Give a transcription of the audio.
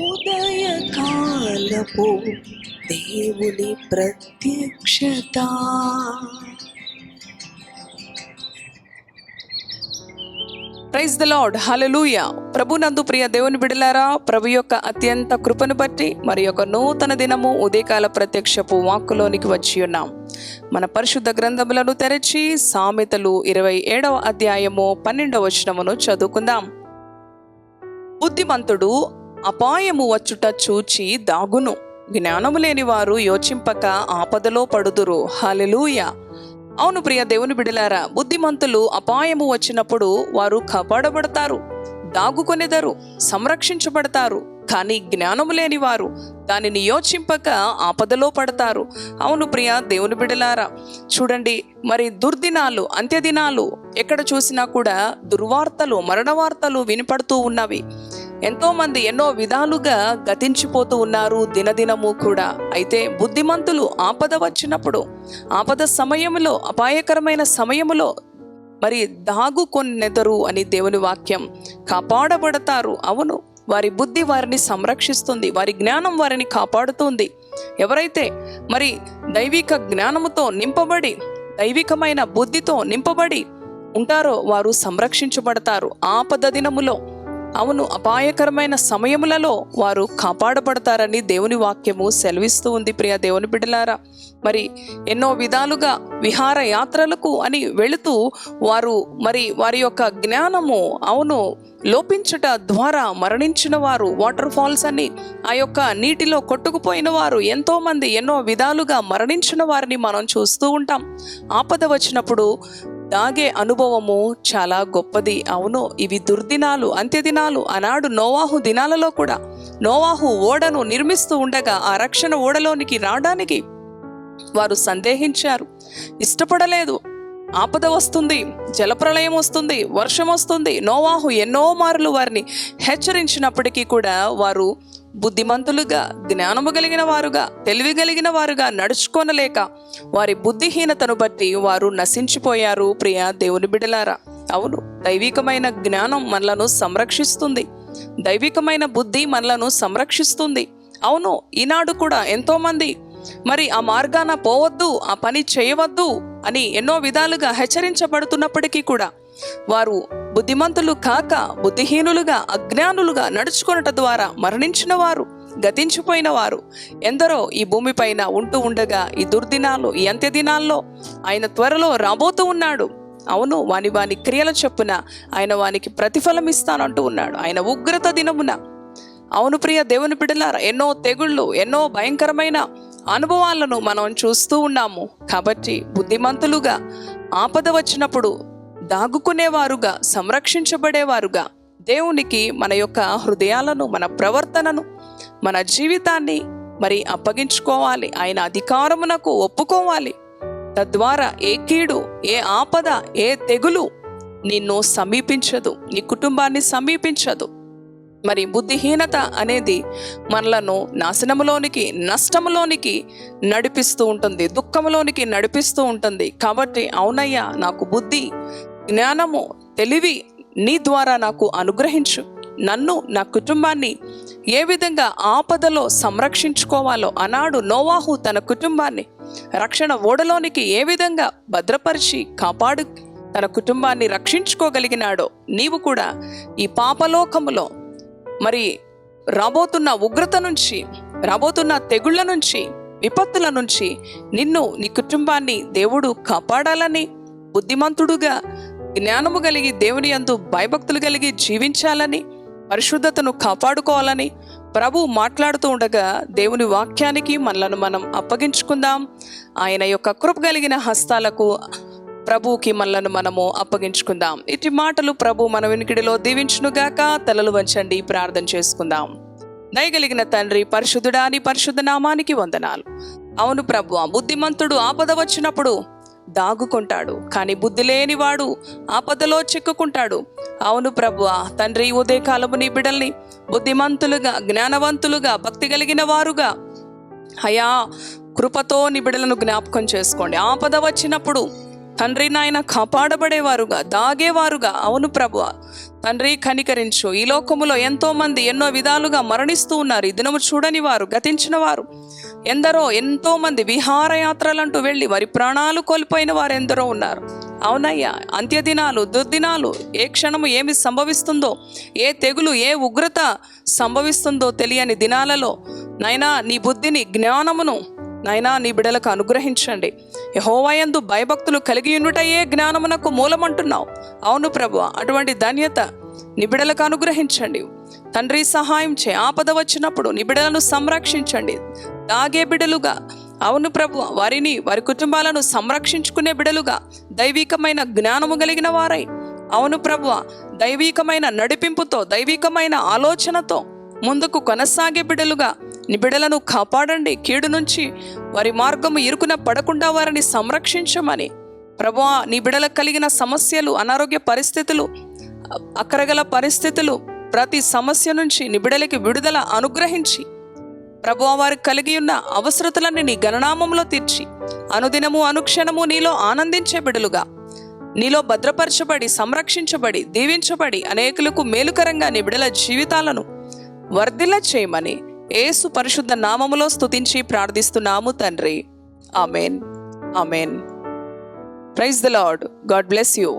ఉదయకాలపు దేవుని ప్రత్యక్షత. ప్రైజ్ ద లార్డ్, హల్లెలూయా. ప్రభునందు ప్రియ దేవుని బిడ్డలారా, ప్రభు యొక్క అత్యంత కృపను బట్టి మరి యొక్క నూతన దినము ఉదయకాల ప్రత్యక్షపు వాక్కులోనికి వచ్చి ఉన్నాం. మన పరిశుద్ధ గ్రంథములను తెరచి సామెతలు 27వ అధ్యాయము 12వ వచనమును చదువుకుందాం. బుద్ధిమంతుడు అపాయము వచ్చుట చూచి దాగును, జ్ఞానము లేని వారు యోచింపక ఆపదలో పడుదురు. హల్లెలూయా. అవును ప్రియ దేవుని బిడ్డలారా, బుద్ధిమంతులు అపాయము వచ్చినప్పుడు వారు కాపాడబడతారు, దాగుకొనెదరు, సంరక్షించబడతారు. కానీ జ్ఞానము లేని వారు దానిని యోచింపక ఆపదలో పడతారు. అవును ప్రియ దేవుని బిడ్డలారా, చూడండి, మరి దుర్దినాలు, అంత్యదినాలు ఎక్కడ చూసినా కూడా దుర్వార్తలు, మరణ వార్తలు వినపడుతూ ఉన్నవి. ఎంతోమంది ఎన్నో విధాలుగా గతించిపోతూ ఉన్నారు దినదినము కూడా. అయితే బుద్ధిమంతులు ఆపద వచ్చినప్పుడు, ఆపద సమయంలో, అపాయకరమైన సమయములో మరి దాగుకొనెదరు అని దేవుని వాక్యం. కాపాడబడతారు. అవును, వారి బుద్ధి వారిని సంరక్షిస్తుంది, వారి జ్ఞానం వారిని కాపాడుతుంది. ఎవరైతే మరి దైవిక జ్ఞానముతో నింపబడి, దైవికమైన బుద్ధితో నింపబడి ఉంటారో వారు సంరక్షించబడతారు ఆపద దినములో. అవును, అపాయకరమైన సమయములలో వారు కాపాడబడతారని దేవుని వాక్యము సెలవిస్తూ ఉంది. ప్రియ దేవుని బిడ్డలారా, మరి ఎన్నో విధాలుగా విహార యాత్రలకు అని వెళుతూ వారు మరి వారి యొక్క జ్ఞానము అవును లోపించుట ద్వారా మరణించిన వారు, వాటర్ ఫాల్స్ అని ఆ యొక్క నీటిలో కొట్టుకుపోయిన వారు, ఎంతో మంది ఎన్నో విధాలుగా మరణించిన వారిని మనం చూస్తూ ఉంటాం. ఆపద వచ్చినప్పుడు దాగే అనుభవము చాలా గొప్పది. అవును, ఇవి దుర్దినాలు, అంత్యదినాలు. ఆనాడు నోవాహు దినాలలో కూడా నోవాహు ఓడను నిర్మిస్తూ ఉండగా ఆ రక్షణ ఓడలోనికి రావడానికి వారు సందేహించారు, ఇష్టపడలేదు. ఆపద వస్తుంది, జలప్రళయం వస్తుంది, వర్షం వస్తుంది. నోవాహు ఎన్నో మార్లు వారిని హెచ్చరించినప్పటికీ కూడా వారు బుద్ధిమంతులుగా, జ్ఞానము కలిగిన వారుగా, తెలివి కలిగిన వారుగా నడుచుకోనలేక వారి బుద్ధిహీనతను బట్టి వారు నశించిపోయారు. ప్రియ దేవుని బిడ్డలారా, అవును, దైవికమైన జ్ఞానం మనలను సంరక్షిస్తుంది, దైవికమైన బుద్ధి మనలను సంరక్షిస్తుంది. అవును, ఈనాడు కూడా ఎంతోమంది మరి ఆ మార్గాన పోవద్దు, ఆ పని చేయవద్దు అని ఎన్నో విధాలుగా హెచ్చరించబడుతున్నప్పటికీ కూడా వారు బుద్ధిమంతులు కాక బుద్ధిహీనులుగా, అజ్ఞానులుగా నడుచుకొనట ద్వారా మరణించిన వారు, గతించిపోయిన వారు ఎందరో ఈ భూమిపైన ఉంటూ ఉండగా ఈ దుర్దినాలు, ఈ అంత్యదినాల్లో ఆయన త్వరలో రాబోతూ ఉన్నాడు. అవును, వాని క్రియల చొప్పున ఆయన వానికి ప్రతిఫలం ఇస్తానంటూ ఉన్నాడు ఆయన ఉగ్రత దినమున. అవును ప్రియ దేవుని బిడ్డలారా, ఎన్నో తెగుళ్ళు, ఎన్నో భయంకరమైన అనుభవాలను మనం చూస్తూ ఉన్నాము. కాబట్టి బుద్ధిమంతులుగా ఆపద వచ్చినప్పుడు దాగుకునేవారుగా, సంరక్షించబడేవారుగా దేవునికి మన యొక్క హృదయాలను, మన ప్రవర్తనను, మన జీవితాన్ని మరి అప్పగించుకోవాలి. ఆయన అధికారమునకు ఒప్పుకోవాలి. తద్వారా ఏ కీడు, ఏ ఆపద, ఏ తెగులు నిన్ను సమీపించదు, నీ కుటుంబాన్ని సమీపించదు. మరి బుద్ధిహీనత అనేది మనలను నాశనములోనికి, నష్టములోనికి నడిపిస్తూ ఉంటుంది, దుఃఖములోనికి నడిపిస్తూ ఉంటుంది. కాబట్టి అవునయ్యా, నాకు బుద్ధి, జ్ఞానము, తెలివి నీ ద్వారా నాకు అనుగ్రహించు. నన్ను, నా కుటుంబాన్ని ఏ విధంగా ఆపదలో సంరక్షించుకోవాలో, ఆనాడు నోవాహు తన కుటుంబాన్ని రక్షణ ఓడలోనికి ఏ విధంగా భద్రపరిచి కాపాడు తన కుటుంబాన్ని రక్షించుకోగలిగినాడో, నీవు కూడా ఈ పాపలోకములో మరి రాబోతున్న ఉగ్రత నుంచి, రాబోతున్న తెగుళ్ళ నుంచి, విపత్తుల నుంచి నిన్ను, నీ కుటుంబాన్ని దేవుడు కాపాడాలని, బుద్ధిమంతుడుగా, జ్ఞానము కలిగి, దేవుని యందు భయభక్తులు కలిగి జీవించాలని, పరిశుద్ధతను కాపాడుకోవాలని ప్రభు మాట్లాడుతూ ఉండగా దేవుని వాక్యానికి మనలను మనం అప్పగించుకుందాం. ఆయన యొక్క కృప కలిగిన హస్తాలకు ప్రభువుకి మనలను మనము అప్పగించుకుందాం. ఇటు మాటలు ప్రభు మన వినికిడిలో దీవించునుగాక. తలలు వంచండి, ప్రార్థన చేసుకుందాం. దయగలిగిన తండ్రి, పరిశుద్ధుడా, నీ పరిశుద్ధ నామానికి వందనాలు. అవును ప్రభు, బుద్ధిమంతుడు ఆపద వచ్చినప్పుడు దాగుకుంటాడు, కానీ బుద్ధి లేనివాడు ఆపదలో చిక్కుకుంటాడు. అవును ప్రభు, తండ్రి, ఉదయకాలము నీ బిడ్డల్ని బుద్ధిమంతులుగా, జ్ఞానవంతులుగా, భక్తి కలిగిన వారుగా అయా కృపతో నీ బిడ్డలను జ్ఞాపకం చేసుకోండి. ఆపద వచ్చినప్పుడు తండ్రి నాయన కాపాడబడేవారుగా, దాగేవారుగా. అవును ప్రభువా, తండ్రి కనికరించు. ఈ లోకములో ఎంతో మంది ఎన్నో విధాలుగా మరణిస్తూ ఉన్నారు. ఈ దినము చూడని వారు, గతించిన వారు ఎంతో మంది విహారయాత్రలంటూ వెళ్ళి వారి ప్రాణాలు కోల్పోయిన వారు ఎందరో ఉన్నారు. అవునయ్యా, అంత్యదినాలు, దుర్దినాలు, ఏ క్షణము ఏమి సంభవిస్తుందో, ఏ తెగులు, ఏ ఉగ్రత సంభవిస్తుందో తెలియని దినాలలో నైనా నీ బుద్ధిని, జ్ఞానమును నైనా నీ బిడ్డలకు అనుగ్రహించండి. యెహోవాయందు భయభక్తులు కలిగి ఉండుటయే జ్ఞానమునకు మూలమంటున్నావు. అవును ప్రభువా, అటువంటి ధన్యత నీ బిడ్డలకు అనుగ్రహించండి. తండ్రి సహాయం చే. ఆపద వచ్చినప్పుడు నీ బిడ్డలను సంరక్షించండి. దాగే బిడ్డలుగా, అవును ప్రభువా, వారి కుటుంబాలను సంరక్షించుకునే బిడ్డలుగా, దైవికమైన జ్ఞానము కలిగిన వారై, అవును ప్రభువా, దైవికమైన నడిపింపుతో, దైవికమైన ఆలోచనతో ముందుకు కొనసాగే బిడ్డలుగా నీ బిడ్డలను కాపాడండి. కీడు నుంచి వారి మార్గము ఇరుకున పడకుండా వారిని సంరక్షించమని ప్రభువా, నీ బిడ్డలకు కలిగిన సమస్యలు, అనారోగ్య పరిస్థితులు, అక్కరగల పరిస్థితులు, ప్రతి సమస్య నుంచి నీ బిడ్డలకి విడుదల అనుగ్రహించి ప్రభువా, వారికి కలిగి ఉన్న అవసరతలన్నీ నీ గణనామంలో తీర్చి అనుదినము, అనుక్షణము నీలో ఆనందించే బిడ్డలుగా, నీలో భద్రపరచబడి, సంరక్షించబడి, దీవించబడి అనేకులకు మేలుకరంగా నీ బిడ్డల జీవితాలను వర్ధిల్ల చేయమని యేసు పరిశుద్ధ నామములో స్తుతించి ప్రార్థిస్తున్నాము తండ్రి. Amen, amen. Praise the Lord. God bless you.